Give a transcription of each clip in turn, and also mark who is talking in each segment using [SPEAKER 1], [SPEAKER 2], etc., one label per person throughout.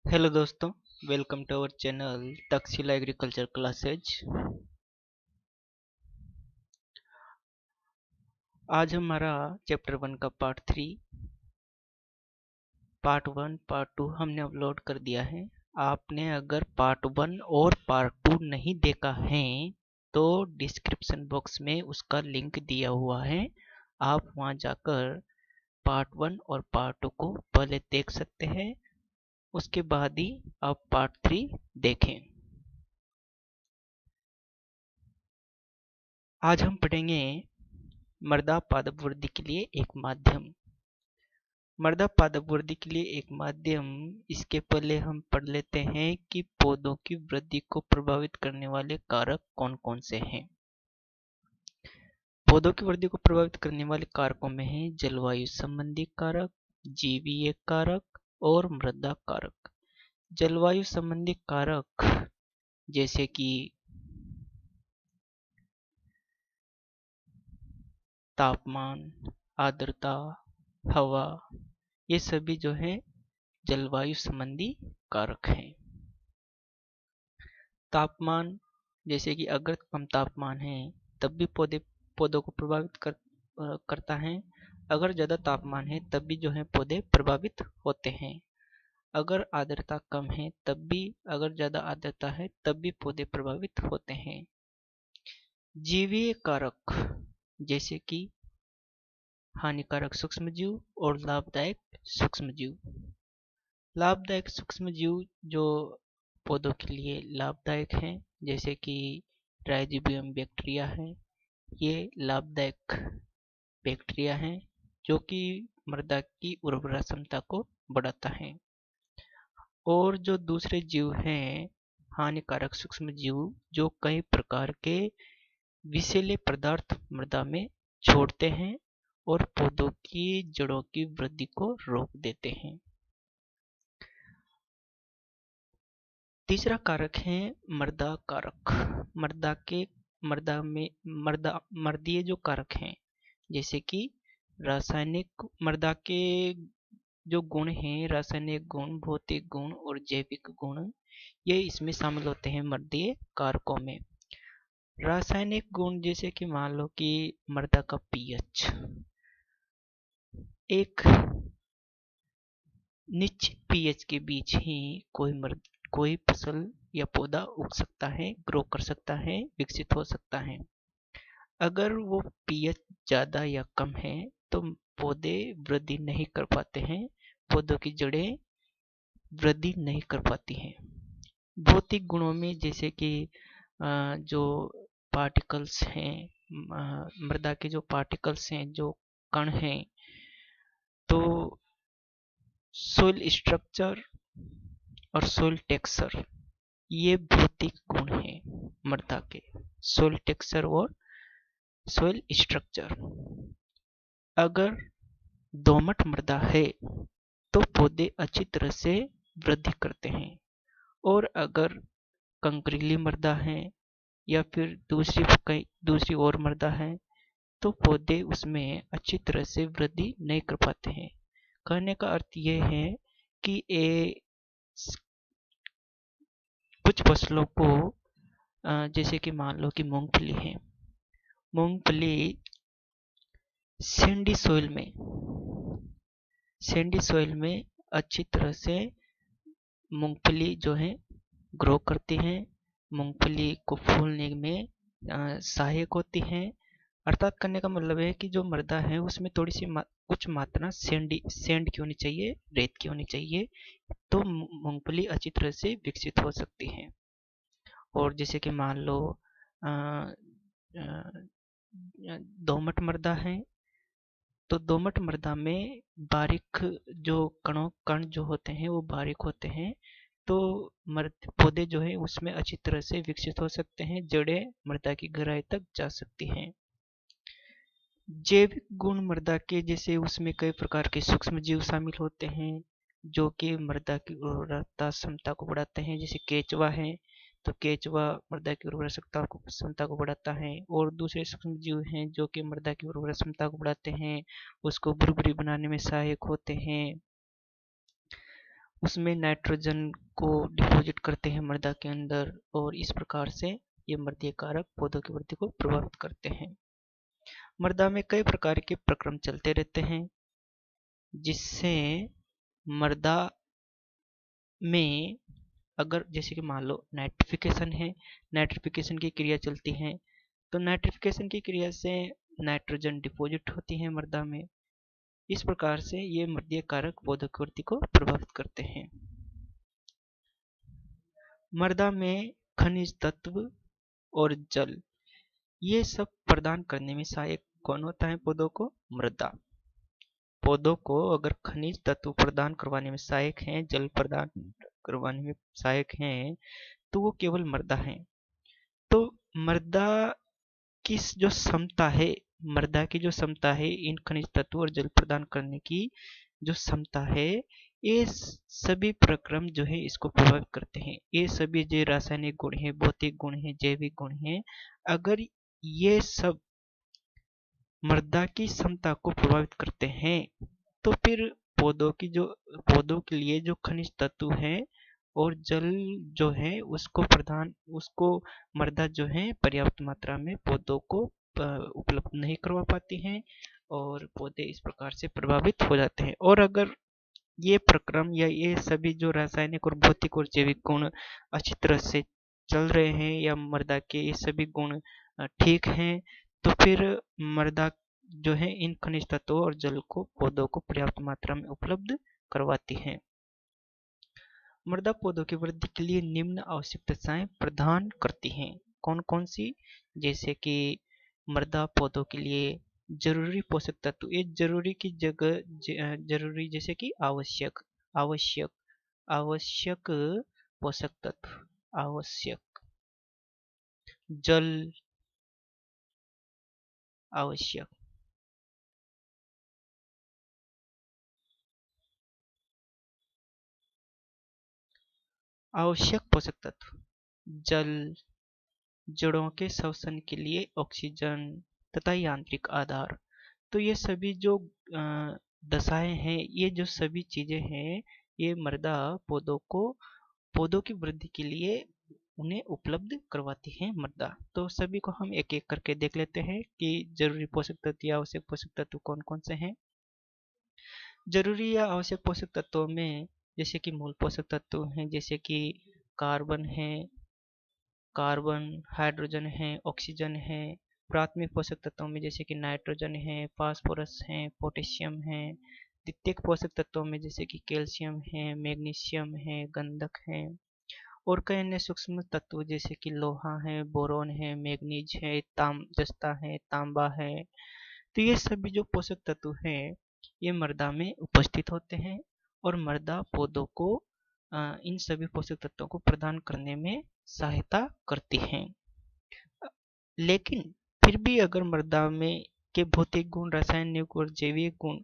[SPEAKER 1] Hello दोस्तों, welcome to our channel Takshashila agriculture classes. आज हमारा चैप्टर 1 का पार्ट 1 पार्ट 2 हमने अपलोड कर दिया है। आपने अगर पार्ट 1 और पार्ट 2 नहीं देखा है तो डिस्क्रिप्शन बॉक्स में उसका लिंक दिया हुआ है। आप वहां जाकर पार्ट 1 और पार्ट 2 को पहले देख सकते हैं, उसके बाद ही आप पार्ट 3 देखें। आज हम पढ़ेंगे मृदा पादप वृद्धि के लिए एक माध्यम। मृदा पादप वृद्धि के लिए एक माध्यम, इसके पहले हम पढ़ लेते हैं कि पौधों की वृद्धि को प्रभावित करने वाले कारक कौन कौन से हैं। पौधों की वृद्धि को प्रभावित करने वाले कारकों में है जलवायु संबंधी कारक, जीवीय कारक और मृदा कारक। जलवायु संबंधी कारक जैसे कि तापमान, आर्द्रता, हवा, ये सभी जो है जलवायु संबंधी कारक हैं। तापमान, जैसे कि अगर कम तापमान है तब भी पौधों को प्रभावित करता है। अगर ज़्यादा तापमान है तब भी जो है पौधे प्रभावित होते हैं। अगर आर्द्रता कम है तब भी, अगर ज़्यादा आर्द्रता है तब भी पौधे प्रभावित होते हैं। जीवीय कारक जैसे कि हानिकारक सूक्ष्मजीव और लाभदायक सूक्ष्मजीव। लाभदायक सूक्ष्मजीव जो पौधों के लिए लाभदायक हैं, जैसे कि राइजोबियम बैक्टीरिया है। ये लाभदायक बैक्टीरिया हैं जो कि मृदा की उर्वरा क्षमता को बढ़ाता है। और जो दूसरे जीव हैं हानिकारक सूक्ष्मजीव, जो कई प्रकार के विषैले पदार्थ मृदा में छोड़ते हैं और पौधों की जड़ों की वृद्धि को रोक देते हैं। तीसरा कारक है मृदा कारक। मृदीय जो कारक हैं, जैसे कि रासायनिक मृदा के जो गुण हैं, रासायनिक गुण, भौतिक गुण और जैविक गुण, ये इसमें शामिल होते हैं मृदीय कारकों में। रासायनिक गुण जैसे कि मान लो कि मृदा का पीएच एक निश्चित पीएच के बीच ही कोई फसल या पौधा उग सकता है, ग्रो कर सकता है, विकसित हो सकता है। अगर वो पीएच ज़्यादा या कम है तो पौधे वृद्धि नहीं कर पाते हैं, पौधों की जड़ें वृद्धि नहीं कर पाती हैं। भौतिक गुणों में जैसे कि जो पार्टिकल्स हैं, मृदा के जो पार्टिकल्स हैं, जो कण हैं, तो सोइल स्ट्रक्चर और सोइल टेक्सचर, ये भौतिक गुण हैं मृदा के। सोइल टेक्सचर और सोइल स्ट्रक्चर। अगर दोमट मृदा है तो पौधे अच्छी तरह से वृद्धि करते हैं, और अगर कंकरीली मृदा है या फिर दूसरी और मृदा है तो पौधे उसमें अच्छी तरह से वृद्धि नहीं कर पाते हैं। कहने का अर्थ ये है कि कुछ फसलों को, जैसे कि मान लो कि मूंगफली है। मूंगफली सैंडी सॉइल में अच्छी तरह से मूंगफली जो है ग्रो करती हैं, मूंगफली को फूलने में सहायक होती हैं। अर्थात करने का मतलब है कि जो मृदा है उसमें थोड़ी सी कुछ मात्रा सैंड की होनी चाहिए, रेत की होनी चाहिए, तो मूंगफली अच्छी तरह से विकसित हो सकती है। और जैसे कि मान लो दोमट मृदा है, तो दोमट मृदा में बारीक जो कण जो होते हैं वो बारीक होते हैं, तो पौधे जो है उसमें अच्छी तरह से विकसित हो सकते हैं, जड़ें मृदा की गहराई तक जा सकती हैं। जैविक गुण मृदा के, जैसे उसमें कई प्रकार के सूक्ष्म जीव शामिल होते हैं जो कि मृदा की उर्वरता क्षमता को बढ़ाते हैं। जैसे केचुआ है, तो केचुआ मृदा की उर्वरा क्षमता को बढ़ाता है। और दूसरे सूक्ष्म जीव हैं जो कि मृदा की उर्वरा क्षमता को बढ़ाते हैं, उसको भुरभुरी बनाने में सहायक होते हैं। उसमें नाइट्रोजन को डिपॉजिट करते हैं मृदा के अंदर, और इस प्रकार से ये मृदीय कारक पौधों की वृद्धि को प्रभावित करते हैं। मृदा में कई प्रकार के प्रक्रम चलते रहते हैं, जिससे मृदा में अगर जैसे कि मान लो नाइट्रिफिकेशन है, नाइट्रिफिकेशन की क्रिया चलती है, तो नाइट्रिफिकेशन की क्रिया से नाइट्रोजन डिपॉजिट होती है मृदा में। इस प्रकार से ये मृदीय कारक पौधों की वृद्धि को प्रभावित करते हैं। मृदा में खनिज तत्व और जल, ये सब प्रदान करने में सहायक कौन होता है पौधों को? मृदा। पौधों को अगर खनिज तत्व प्रदान करवाने में सहायक हैं, जल प्रदान करवाने में सहायक हैं, तो वो केवल मृदा है। तो मृदा की जो क्षमता है, मृदा की जो क्षमता है इन खनिज तत्व और जल प्रदान करने की जो क्षमता है, ये सभी प्रक्रम जो है इसको प्रभावित करते हैं। ये सभी जो रासायनिक गुण है, भौतिक गुण है, जैविक गुण है, अगर ये सब मृदा की क्षमता को प्रभावित करते हैं, तो फिर पौधों के लिए जो खनिज तत्व है और जल जो है उसको मृदा जो है पर्याप्त मात्रा में पौधों को उपलब्ध नहीं करवा पाती हैं, और पौधे इस प्रकार से प्रभावित हो जाते हैं। और अगर ये प्रक्रम या ये सभी जो रासायनिक और भौतिक और जैविक गुण अच्छी तरह से चल रहे हैं, या मृदा के ये सभी गुण ठीक हैं, तो फिर मृदा जो है इन खनिज तत्वों और जल को पौधों को पर्याप्त मात्रा में उपलब्ध करवाती है। मृदा पौधों की वृद्धि के लिए निम्न आवश्यक दशाएं प्रदान करती हैं। कौन कौन सी? जैसे कि मृदा पौधों के लिए जरूरी पोषक तत्व, ये जरूरी की जगह जरूरी जैसे कि आवश्यक आवश्यक आवश्यक पोषक तत्व, आवश्यक जल, आवश्यक आवश्यक पोषक तत्व, जल, जड़ों के श्वसन के लिए ऑक्सीजन तथा यांत्रिक आधार। तो ये सभी जो दशाएं हैं, ये जो सभी चीजें हैं, ये मृदा पौधों की वृद्धि के लिए उन्हें उपलब्ध करवाती है मृदा। तो सभी को हम एक एक करके देख लेते हैं कि जरूरी पोषक तत्व या आवश्यक पोषक तत्व कौन कौन से हैं। जरूरी या आवश्यक पोषक तत्वों में जैसे कि मूल पोषक तत्व हैं, जैसे कि कार्बन है, हाइड्रोजन है, ऑक्सीजन है। प्राथमिक पोषक तत्वों में जैसे कि नाइट्रोजन है, फास्फोरस है, पोटेशियम है। द्वितीयक पोषक तत्वों में जैसे कि कैल्शियम है, मैग्नीशियम है, गंधक है, और कई अन्य सूक्ष्म तत्व जैसे कि लोहा है, बोरोन है, मैग्नीज है, जस्ता है, तांबा है। तो ये सभी जो पोषक तत्व हैं, ये मृदा में उपस्थित होते हैं, और मृदा पौधों को इन सभी पोषक तत्वों को प्रदान करने में सहायता करती हैं। लेकिन फिर भी अगर मृदा में के भौतिक गुण, रासायनिक और जैविक गुण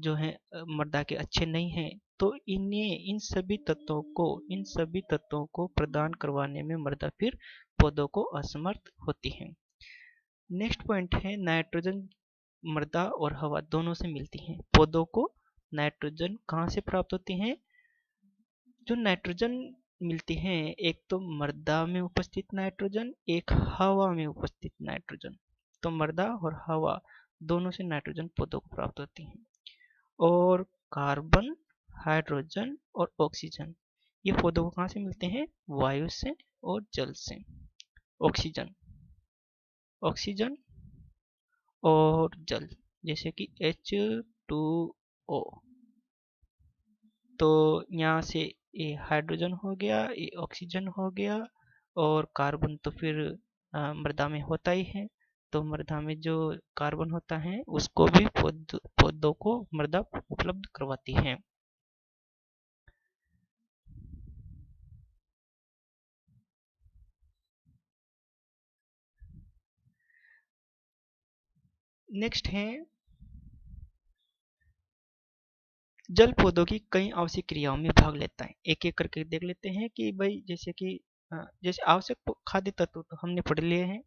[SPEAKER 1] जो है मृदा के अच्छे नहीं हैं, तो इन सभी तत्वों को प्रदान करवाने में मृदा फिर पौधों को असमर्थ होती है। नेक्स्ट पॉइंट है नाइट्रोजन। मृदा और हवा दोनों से मिलती हैं। पौधों को नाइट्रोजन कहाँ से प्राप्त होती है? जो नाइट्रोजन मिलती है, एक तो मृदा में उपस्थित नाइट्रोजन, एक हवा में उपस्थित नाइट्रोजन। तो मृदा और हवा दोनों से नाइट्रोजन पौधों को प्राप्त होती है। और कार्बन, हाइड्रोजन और ऑक्सीजन, ये पौधों को कहाँ से मिलते हैं? वायु से और जल से। ऑक्सीजन और जल, जैसे कि H2O। तो यहाँ से ये हाइड्रोजन हो गया, ये ऑक्सीजन हो गया, और कार्बन तो फिर मृदा में होता ही है। तो मृदा में जो कार्बन होता है उसको भी पौधों को मृदा उपलब्ध करवाती है। नेक्स्ट है जल पौधों की कई आवश्यक क्रियाओं में भाग लेता है। एक एक करके देख लेते हैं कि भाई जैसे आवश्यक खाद्य तत्व तो हमने पढ़ लिए हैं।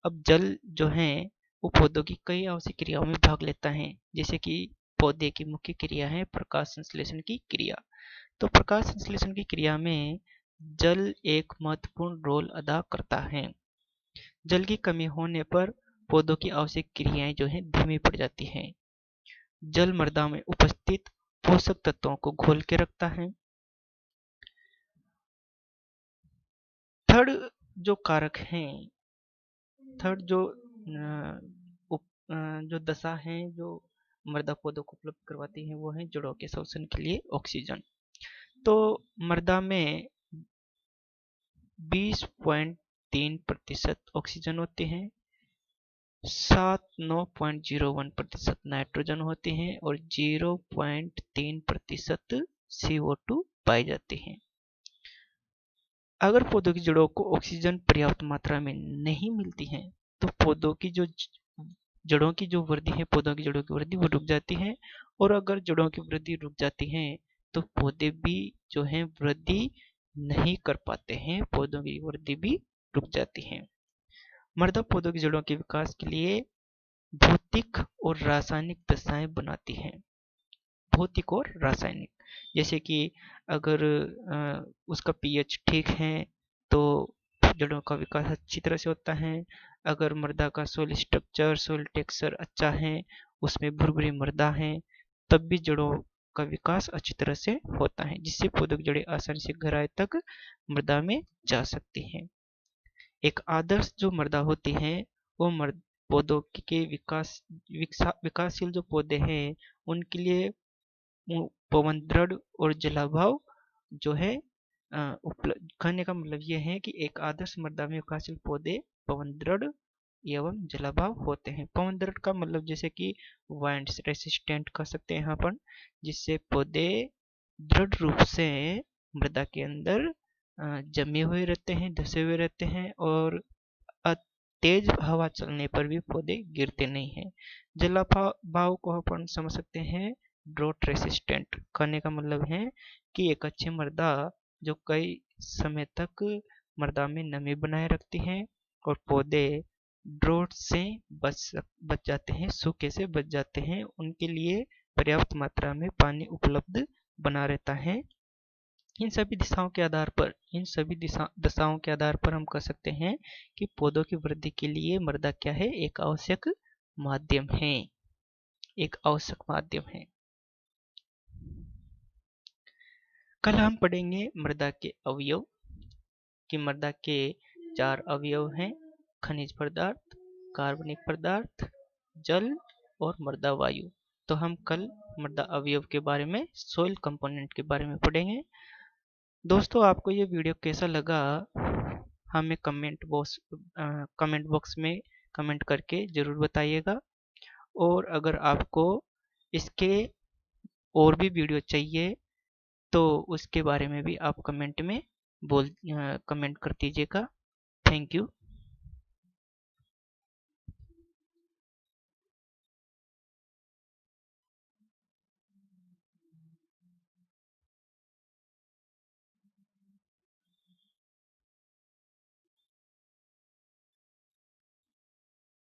[SPEAKER 1] अब जल जो है वो पौधों की कई आवश्यक क्रियाओं में भाग लेता है, जैसे कि पौधे की मुख्य क्रिया है प्रकाश संश्लेषण की क्रिया। तो प्रकाश संश्लेषण की क्रिया में जल एक महत्वपूर्ण रोल अदा करता है। जल की कमी होने पर पौधों की आवश्यक क्रियाएं जो है धीमी पड़ जाती हैं। जल मृदा में उपस्थित पोषक तत्वों को घोल के रखता है। थर्ड जो कारक हैं, थर्ड जो जो दशा है जो मृदा पौधों को उपलब्ध करवाती है वो है जड़ों के श्वसन के लिए ऑक्सीजन। तो मृदा में 20.3% ऑक्सीजन होते हैं, 9.01% नाइट्रोजन होते हैं और 0.3% CO2 पाए जाते हैं। अगर पौधों की जड़ों को ऑक्सीजन पर्याप्त मात्रा में नहीं मिलती है तो पौधों की जो जड़ों की जो वृद्धि है, पौधों की जड़ों की वृद्धि वो रुक जाती है। और अगर जड़ों की वृद्धि रुक जाती है तो पौधे भी जो है वृद्धि नहीं कर पाते हैं, पौधों की वृद्धि भी रुक जाती है। मृदा पौधों की जड़ों के विकास के लिए भौतिक और रासायनिक दशाएं बनाती है। भौतिक और रासायनिक, जैसे कि अगर उसका पीएच ठीक है तो जड़ों का विकास अच्छी तरह से होता है। अगर मृदा का सोइल स्ट्रक्चर, सोइल टेक्सचर अच्छा है, उसमें भुरभुरी मृदा है, तब भी जड़ों का विकास अच्छी तरह से होता है, जिससे पौधों की जड़ें आसानी से गहराई तक मृदा में जा सकती हैं। एक आदर्श जो मृदा होती है वो पौधों के विकासशील जो पौधे हैं उनके लिए पवन दृढ़ और जलाभाव जो है कहने का मतलब ये है कि एक आदर्श मृदा में विकासशील पौधे पवन दृढ़ एवं जलाभाव होते हैं। पवन दृढ़ का मतलब जैसे कि वाइंड रेसिस्टेंट कह सकते हैं यहाँ पर, जिससे पौधे दृढ़ रूप से मृदा के अंदर जमे हुए रहते हैं, धसे हुए रहते हैं और तेज हवा चलने पर भी पौधे गिरते नहीं हैं। जलाभाव को अपन समझ सकते हैं ड्रॉट रेसिस्टेंट। कहने का मतलब है कि एक अच्छी मृदा जो कई समय तक मृदा में नमी बनाए रखती है और पौधे ड्रॉट से बच जाते हैं, सूखे से बच जाते हैं, उनके लिए पर्याप्त मात्रा में पानी उपलब्ध बना रहता है। इन सभी दशाओं के आधार पर हम कह सकते हैं कि पौधों की वृद्धि के लिए मृदा क्या है, एक आवश्यक माध्यम है, एक आवश्यक माध्यम है। कल हम पढ़ेंगे मृदा के अवयव, कि मृदा के 4 अवयव हैं, खनिज पदार्थ, कार्बनिक पदार्थ, जल और मृदा वायु। तो हम कल मृदा अवयव के बारे में, सोइल कंपोनेंट के बारे में पढ़ेंगे। दोस्तों आपको ये वीडियो कैसा लगा हमें कमेंट बॉक्स में कमेंट करके ज़रूर बताइएगा। और अगर आपको इसके और भी वीडियो चाहिए तो उसके बारे में भी आप कमेंट में कमेंट कर दीजिएगा। Thank you.